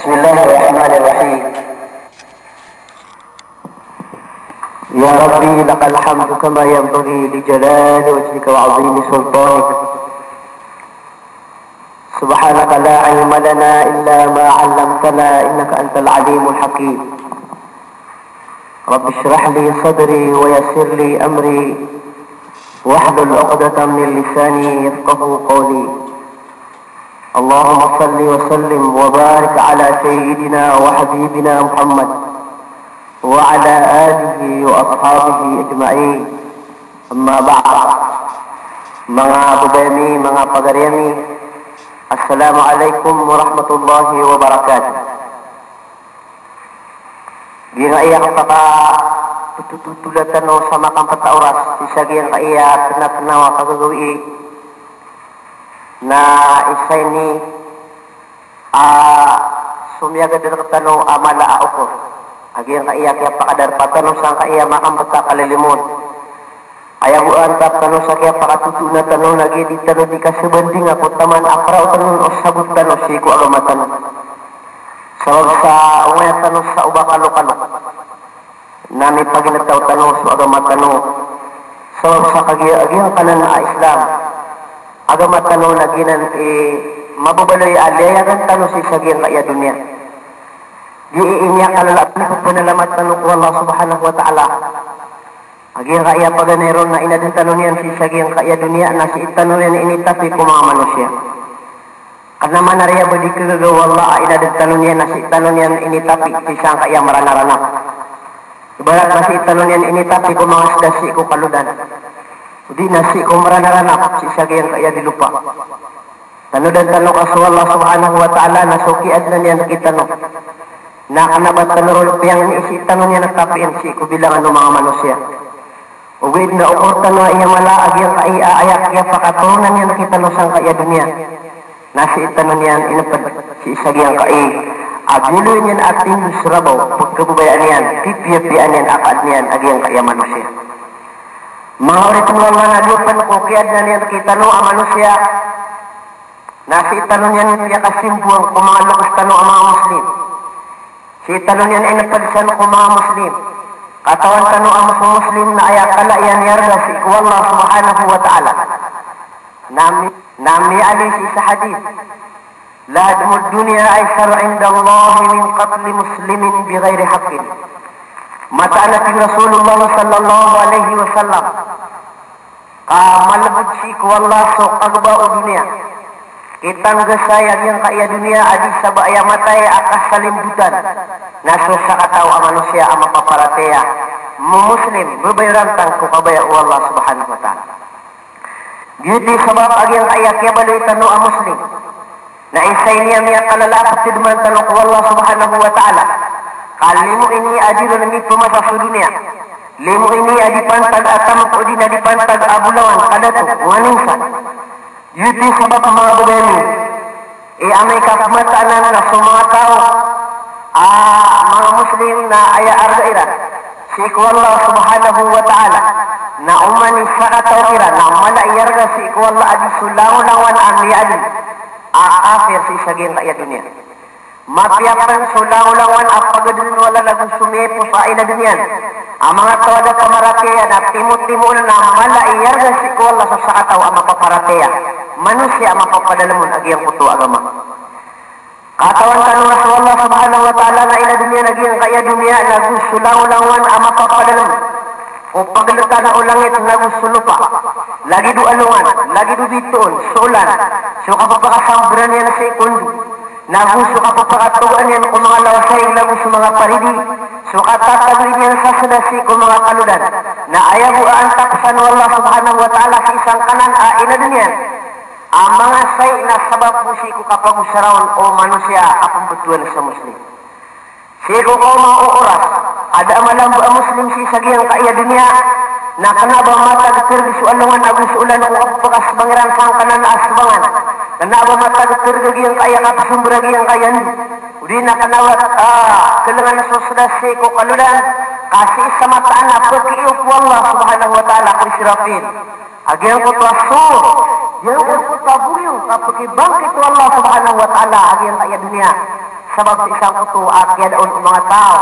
بسم الله الرحمن الرحيم. يا ربي لك الحمد كما ينبغي لجلال وجهك وعظيم سلطانك. سبحانك لا علم لنا إلا ما علمتنا إنك أنت العليم الحكيم. رب اشرح لي صدري ويسر لي أمري واحلل عقدة من لساني يفقه قولي. اللهم صل وسلم وبارك على سيدنا وحبيبنا محمد وعلى آله وأصحابه أجمعين. أما بعد. Mga budayami, mga pagaryami, Assalamualaikum warahmatullahi wabarakatuh. Ginaiyak paka tutulatan no sa makang patauras isa giyang kaiya tanawa kagagawi na isay ni sumyaga din katano amala ako agiyang kaiya kaya pakadarpatan no sang kaiya makang patakalimon ayabuan tap tano sa kaya pakatutunan tano lagi di tano di kasubanding ako taman akraw tano o sabot tano si ko agamatan sabab sa umaya tano sa ubakalo-kalo nami paginataw tano sa agamatan sabab sa agiyang kanan na Islam agamatan na ginan mababaloy alayagan tano si sagiyang kaya dunia di iinya kalalapan ko panalamat tano ko Allah subhanahu wa ta'ala agiyang kaya paganero na inadin tano niyan si sagiyang kaya dunia na si itano niyan initapi ko mga manusia karena manaraya badi kagagawa Allah inadin tano niyan na si itano niyan initapi si sang kaya marana-rana ibarat na si itano niyan initapi ko mga sidasi ko kaludan di nasi ko marana-rana si sagiyang kaya di lupa tano dan tano kaso Allah subhanahu wa ta'ala nasukiad na niyan kita no na kanabat tanurul piyang isi tano niya nagkapiin si ko bilang ano mga manusia ugid na ukurtan na iya malaag yung kaiaayak kaya pakatunan niya nakita no sang kaya dunia nasi itano niyan inapad si sagiyang kai agiloy niyan ating surabaw pagkabubayaan niyan pipiyapian niyan akad niyan agiyang kaya manusia mga ulit mga nalupan ko kaya na niyan nakita no ang manusia nasi itano niyan niya kasimbuang kung mga lukas tano ang mga muslim si itano niyan inapadsan ko mga muslim katawan tano ang muslim na ayakala yan yarda si Allah subhanahu wa ta'ala nami alisi sa hadith la admud dunya aysar inda Allah min qatli muslimin bighairi haqqin mata'anat Rasulullah sallallahu alaihi wasallam malabud si Allah so agbao dunia kitang gasayag yung kaya dunia adi sa baaya matay akas salimbutan naso sa kataw ang manusia ang mapaparateya muslim babayrantang ko kabaya o Allah subhanahu wa ta'ala beauty sabab agyang kaya kaya baloy tano ang muslim na isay niya miya kalalapat sidman tano ko Allah subhanahu wa ta'ala kalimu ini adilo nami pumasa sa dunia limu ini adi pantag atam ko din adi pantag abulawan kadato waninsan yuti sabab mga budayami amay kapmatanan na sa mga tao mga muslim na aya argaira si Allah subhanahu wa ta'ala na umani sa katawira na malaiyarga si Allah adi sulaw-lawan amiyali aafir si saging kaya dunia mapiyapan sulaw-lawan apagadun wala lagang sumepo sa ina dunia ang mga tawada pamarateya na timot-timo na malaiyarga si Allah sa sakataw ang mapaparateya manusia mapapadalamun agiyang puto agama katawan tanong sa Allah subhanahu wa ta'ala na ina dunia nagiyang kaya dunia nagusulaw-lawan ang mapapadalamun o pagluta na ulangit nagusulupa lagi do alungan lagi do bitoon sulan so kapapakasambran niya na sa ikundo naguso kapapakatugan niya kung mga lawasay naguso mga paridi so katatagin niya sa sadasi kung mga kaludan na ayaw ang taksan ng Allah subhanahu wa ta'ala sa isang kanan ina dunia ang mga say na sabab mo si ko kapag usarawan o manusia apang betuan sa muslim si ko mga oras ada malambo ang muslim si sagiyang kaya dunia na kanabang matag tergisu alungan agus ulan o kapakas bangiran sang kanan na asbangan kanabang matag tergagiyang kaya kapasumbragiyang kaya udi na kanawat kalangan na susda si ko kaludan kasi sa mataan na pagkiiw po Allah subhanahu wa ta'ala kung sirapin agiyang ko tuasur yang berputar buyung kapag ibangkit Allah subhanahu wa ta'ala agiyang kaya dunia sebab sa isang kuto akiadaon ang mga tao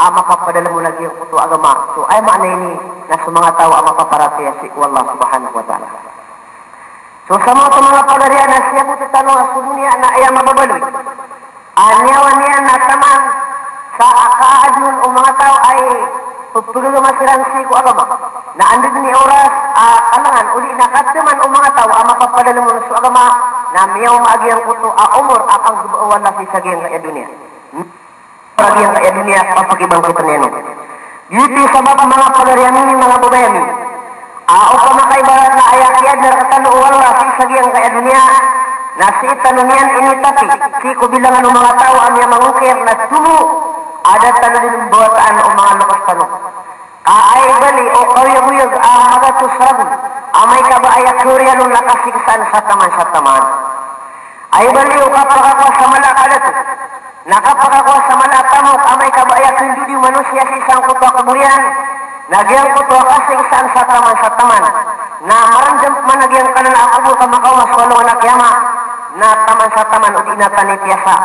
makapadala mo lagi ang kuto agama. So ay maana ini na sa mga tao makaparataya si Allah subhanahu wa ta'ala. So sa mga pagarian na siya mo tatanong sa dunia na ay mababaloy. Anyawan niya na taman sa akaadnon o mga tao ay pagpagagamassiran si ko agama. Na andun ni oras kalangan uli na kataman o mga tao makapadala mo sa agama na miyaw maagiyang kuto umur akang gubawan na si sagiyang kaya dunia. Sagiyang kaya dunia papakibang kita neno. Yuti sabab mga pagarian ini mga babayami. O pamakaibarat na ayakyad na katanuan na si sagiyang kaya dunia na si tanunian ini tapi si kubilangan ng mga tao ang mga mangukir na tumo ada tanun buwataan o mga lukas tanong. Ay bali o kawiyag-uyag magatusrabu may kabaayak kuryanong nakasiksaan sa taman. Ay bali o kapakakwa sa malakalat nakapakakwa sa malatamok may kabaayak hindi manusia sa isang kutwa kamurian nagyang kutwa kasiksaan sa taman na maramdam managyang kanan ako ka makawas walong na kiyama na taman sa taman o inatanitiyasa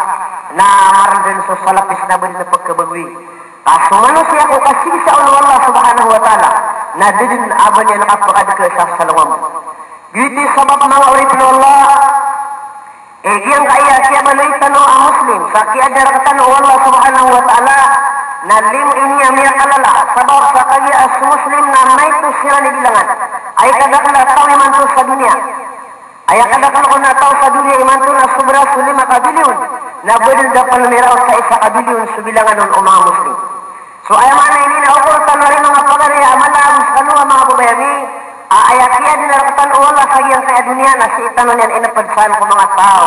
na maramdam sa salapis na bali na pagkabagwi. Kaso manusia ko kasisa ulo Allah subhanahu wa ta'ala na din aban niya nakapakadika sa salawam. Beauty sabab mga uripin Allah giyang kaya siya baloy tanong ang Muslim sa kiadar katanong Allah subhanahu wa ta'ala na lim inya miya kalala sabab sa kaya as Muslim na may to siya nibilangan ay kadakala tao iman to sa dunia ay kadakala ko na tao sa dunia iman to na sobra sa 5 kabilion na budil da palumiraw sa 1 kabilion subilangan nun o mga Muslim. So ay mana ini na ukurtan na rin mga pagariya malabos kanunga mga babayami ayakiya din na katan wala sa iyang kaya dunia na si itanon yan inapadsan ko mga tao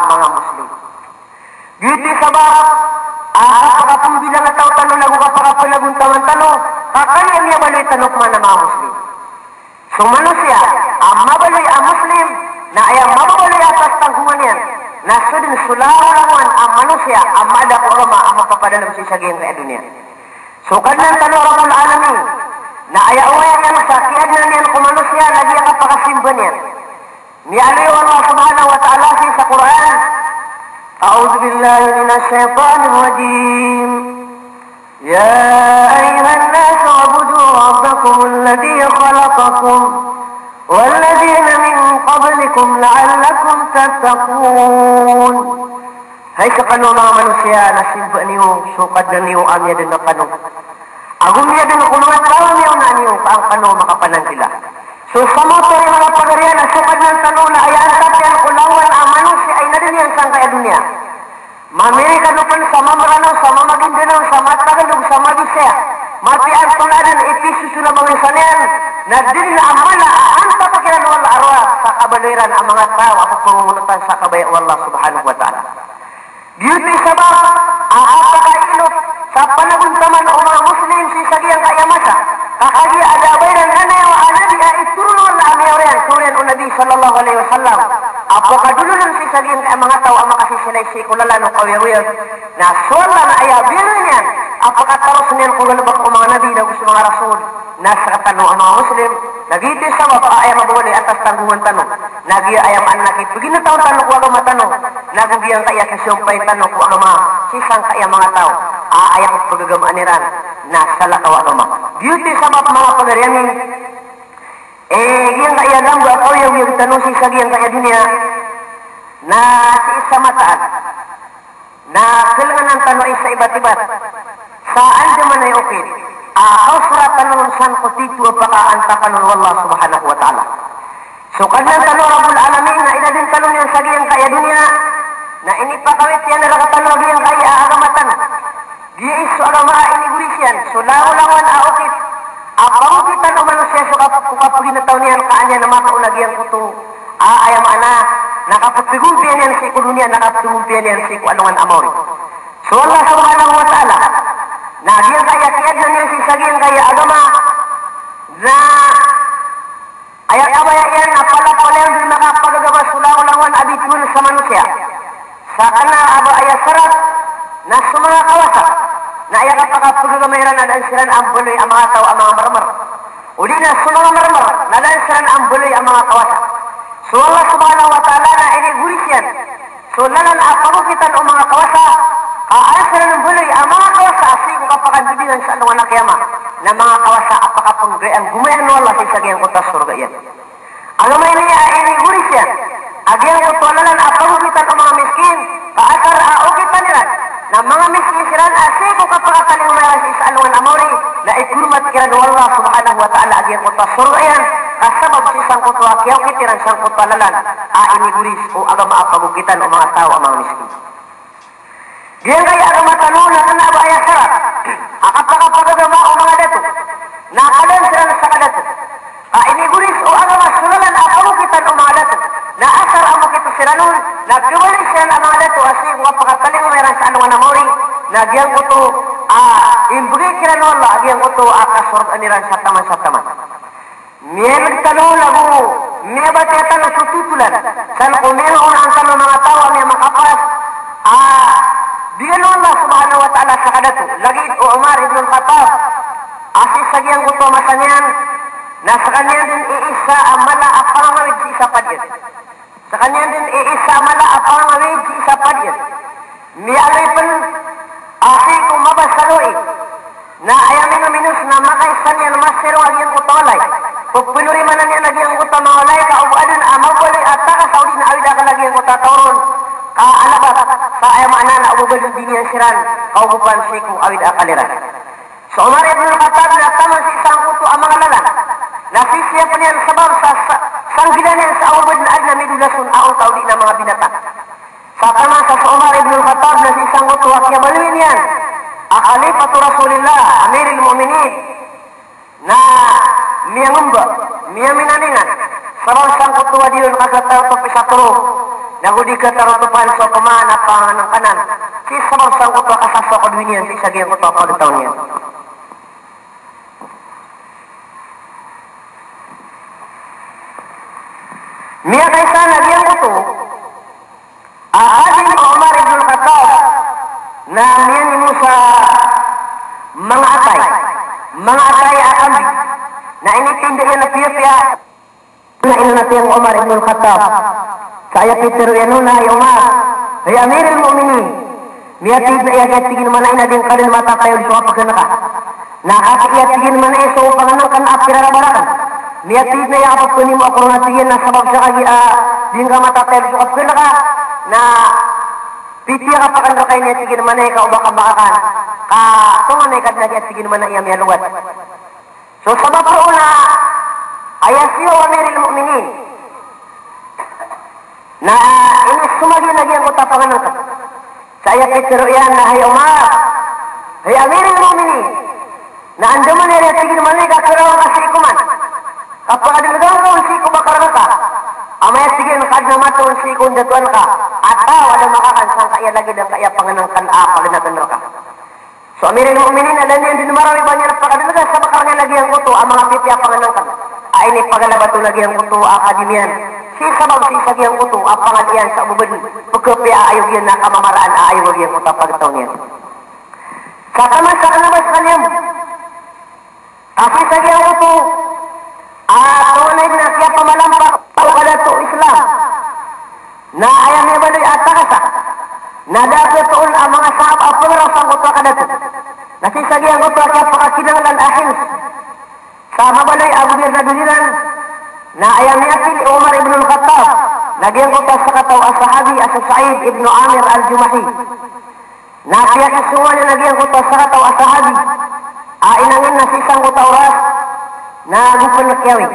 mga Muslim. Beauty sabab kapakapumbilang na tao tanong nagukapakapalagun taman-tanong kakanya niya baloy tanok man na mga Muslim. So manusia mabaloy ang Muslim na ayang mababaloy atas tanggungan yan na sudin sulawangan ang manusia mada ko rama mapapadalam si saging kaya dunia. So kanan tanong Rabbul Alamin na ayawayan yan sa kiyad na niyan kung manusia lagi ang kapakasimban yan. Nialayo Allah subhanahu wa ta'ala sa Quran A'udhu billahi minas syaitanir rajim Ya ayuhan nas u'budu rabbakum alladhi khalaqakum walladhina min qablikum la'allakum tattaqun. Hay sa kanong mga manusia na simba niyo sukad na niyo amya din na kanong agum niya din kung mga tao niyo na niyo ang kanong makapanan sila. So sa moto yung mga pagarian na sukad ng tanong na ayan tatyan kulawan ang manusia ay nadin yan sang kaya dunia. Mamiri kanupan sa mamaranaw, sa mamagindanaw, sa matagalog, sa mabisaya. Mati ang tuladan ipisusunang mga sanyan na din na amala ang papakiran wala arwa sa kabaliran ang mga tao at pangungunutan sa kabaya Allah subhanahu wa ta'ala. Beauty sabab ang apakailot sa panaguntaman o mga Muslim si sagiyang kayamasa kakagi adabay ng nanay o anabi iturulon na amiyorian kurian o Nabi sallallahu alaihi wasallam apakadulunan si sagiyang kaya mga tao ang makasisilay si kulalan o kawiyawiyag na suwala na ayabirin yan apakataros niyan kung lalabak o mga Nabi na gusto mga Rasul na sa katanong ang mga Muslim nagiti sabab ay mabawali atas tanggungan tanong nagiya ayam anak ito ginataon tanong ko agama tanong nagugiyang kaya kasumpay tanong ko agama sisang kaya mga tao ayak at pagagamaaniran na salakaw agama beauty sabab mga pagarianin giyang kaya gamba ako yung tanong si sagiyang kaya dunia na si isa mataan na kailangan ng tanong ay sa iba't-ibat saan naman ay okay kausra tanong san ko titu apakaanta kanun wallah subhanahu wa ta'ala. So kanang tanong Rabbul Alamin na ina din tanong yung sagiyang kaya dunia na inipakawit yan na rakatanong giyang kaya agamatan. Giya iso agama inigurisyan. So lawan-lawan aokit. Apangukitan o manusia so kapaginataw niyan kaanya na makaunag yang kutong ayam ana nakapagpigumpian yan si kulunia nakapagpigumpian yan si kuanuan amori. So Allah subhanahu wa ta'ala na dia kaya na niya si saging kaya agama na ayat-ayat yan na pala yung di makapagagawa sulaw-lawan abitun sa manusia sa kana aba ayat sarat na sa mga kawasa na ayat kapagagamayan na dansiran ang buloy ang mga tao ang mga marmar uli na sa mga marmar na dansiran ang buloy ang mga kawasa so Allah subhanahu wa ta'ala na iniguris yan so lalan apangukitan o mga kawasa Aasal ng buloy, ang mga kawasa asing kapakandudingan sa anong anak yama na mga kawasa apakapanggayan gumayan wala sa isagyan ko ta surga yan. Ang may niya ay guris yan. Agyan ko tuwalalan apagugitan ang mga miskin, kaasar augitan nila na mga miskin siran asing ko kapakasaling umayara sa isa anong amawri na ikurmat kiran wala subhanahu wa ta'ala agyan ko ta surga yan. Kasabab si sangkot wa kiyaw kitiran sangkot tuwalalan ini guris o agama apagugitan ang mga tao ang mga miskin. Diyan kaya agama tanong na kanaba ay sarap. Akapagagama o mga dato. Nakalan sila sa kadato. Iniguris o agama sulalan apamukitan o mga dato. Naasar amukito sila nun. Nagkiwali sila ang mga dato. Asi kung kapagataling umayran sa anong anamori. Nagyang ko to, imbugay kira nun la. Nagyang ko to, kasurot aniran sa taman. Miya nagtanong lagu. Miya ba tiya tanong sututulan. San kung meron ang tanong mga tao, miya makapas. Bigyan Allah subhanahu wa ta'ala sa kadato. Lagi Umar ibn al-Khattab. Asis sagyang kuto masanyan. Na sa kanya din iisa amala apangawid si isa padyan. Sa kanya din iisa amala apangawid si isa padyan. Miyalay pan asi kung mabasaloy. Na ayamin na minus na makaisan yan masero agyang kuto alay. Pagpunuri man niya nagyang kuto mawalay kaubuadan amawalay at takasauli na awida ka nagyang kuto tauron. Alabat sa ayam anak ubud dunia siran kau bukan siku awid akaliran. So Umar ibn al-Khattab na taman si isang kuto ang mga lala. Nasisiya pa niyan sabab sa sanggilan niya sa ubud na adna midulasun aong taudi na mga binata. Sa taman sa Umar ibn al-Khattab na si isang kuto akya baluin yan. Akhalifatu Rasulillah, Amirul Mu'minin na miyangumba, miyaminaningan. Sabab sang kuto wadilun kasataw to pisaturo. Nagudi ka tarutupan sa pamana panganang kanan. Si sabang sang kuto kasasa ko dunia si sagiyang kuto ako ditaw niya. Miya kaysa nagyang kuto, ahadin Umar ibn al-Khattab na miya ni mo sa mga atay akambi na initinda yan na piya-piya na inunatiyang Umar ibn al-Khattab. Saya Peter yanuna ya Umar, ay Amirul Mu'minin. Miyatid na iyagad tigin manay na din kalin mata tayo sa pagkana ka. Nakakiyat tigin manay sa panganang kan apirarabarakan. Miyatid na iyagad kunin mo ako na tigin na sabab siya kagi din ka mata tayo sa pagkana ka. Na pitiya ka pa kanda kayo niya tigin manay ka o baka bakakan. Tunganay ka na tigin manay iya miyaluwat. So sabab ko na ayasiyo Amirul Mu'minin. Na ini sumagi lagi ang kota panganan ka. Saya Peter yan na hay Umar. Hay Amirul Mu'minin. Na andaman nila tigil malika karawa kasi ikuman. Kapag adilagaw ko si ko bakarang ka. Amaya tigil kad na maton si ko datuan ka. Ataw ada makakan sang kaya lagi dan kaya panganan kan paganatan ka. So Amirul Mu'minin alam niya din marami ba niya pagkadalaga sa bakarang lagi ang kuto ang mga pipya panganan ka. Ay ni pagalabato lagi ang kuto akademiyan. Si sabab si sagyang kuto ang pangalian sa ubod pagkapya ayaw yan na kamamaraan ayaw yan kuto pagkataw niya. Sa taman sa kanabas kanyang kasi sagyang kuto tunay na siya pamalampak o kadato Islam na ayaw niya baloy at takasa na dapat toon ang mga sahab ang pangarasang kuto kadato na si sagyang kuto siya pakakinanglan ahins sa mabaloy ang gobierna duliran na ayam yakin Umar ibn al-Khattab nagyang ko sa kataw as-sahabi as-Sa'id ibn Amir al-Jumahi na siya kasuwa niya nagyang ko sa kataw as-sahabi inangin na sisang ko tauras na gupon na kiyawi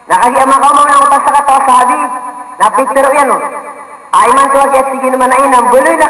nakagiyama ka mga ko sa kataw as-sahabi na Peter yan ay man tuwag at sige naman ay nang buloy na